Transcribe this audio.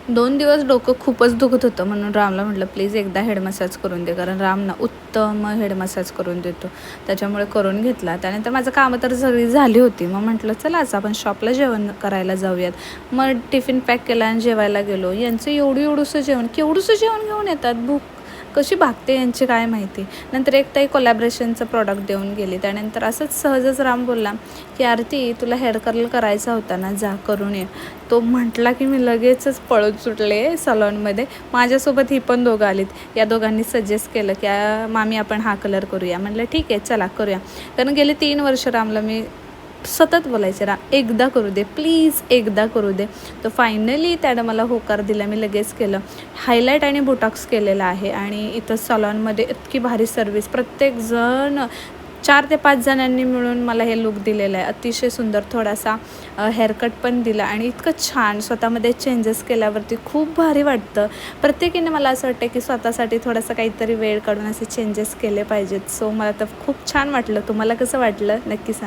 2 दिवस डोकं खूपच दुखत होतं म्हणून रामला म्हटलं प्लीज एकदा हेड मसाज करून दे, कारण राम ना उत्तम हेड मसाज करून देतो. त्याच्यामुळे करून घेतला. त्यानंतर माझं कामं तर सगळी झाली होती. मग म्हटलं चला आज आपण शॉपला जेवण करायला जाऊयात. मग टिफिन पॅक केला आणि जेवायला गेलो. यांचं एवढंसं जेवण, केवढंसं जेवण घेऊन येतात. भूक कशी भागते यांची काय माहिती. नंतर एक ताई कोलॅबरेशनचं प्रॉडक्ट देऊन गेली. त्यानंतर असंच सहजच राम बोलला की आरती तुला हेअर कर्ल करायचा होता ना, जा करून ये. तो म्हटला की मी लगेचच पळून सुटले सलॉनमध्ये. माझ्यासोबत ही पण दोघं आलीत. या दोघांनी सजेस्ट केलं की मामी आपण हा कलर करूया. म्हटलं ठीक आहे चला करूया. कारण गेले 3 वर्ष रामला मी सतत बोलायचे एकदा करू दे प्लीज, एकदा करू दे. तर फायनली त्यानं मला होकार दिला. मी लगेच केलं. हायलाईट आणि बोटॉक्स केलेलं आहे आणि इथं सलॉनमध्ये इतकी भारी सर्विस. प्रत्येकजण 4 ते 5 जणांनी मिळून मला हे लुक दिलेलं आहे. अतिशय सुंदर. थोडासा हेअरकट पण दिला आणि इतकं छान स्वतःमध्ये चेंजेस केल्यावरती खूप भारी वाटतं. प्रत्येकीने मला असं वाटतं की स्वतःसाठी थोडासा काहीतरी वेळ काढून असे चेंजेस केले पाहिजेत. सो मला तर खूप छान वाटलं. तुम्हाला कसं वाटलं नक्की सांगा.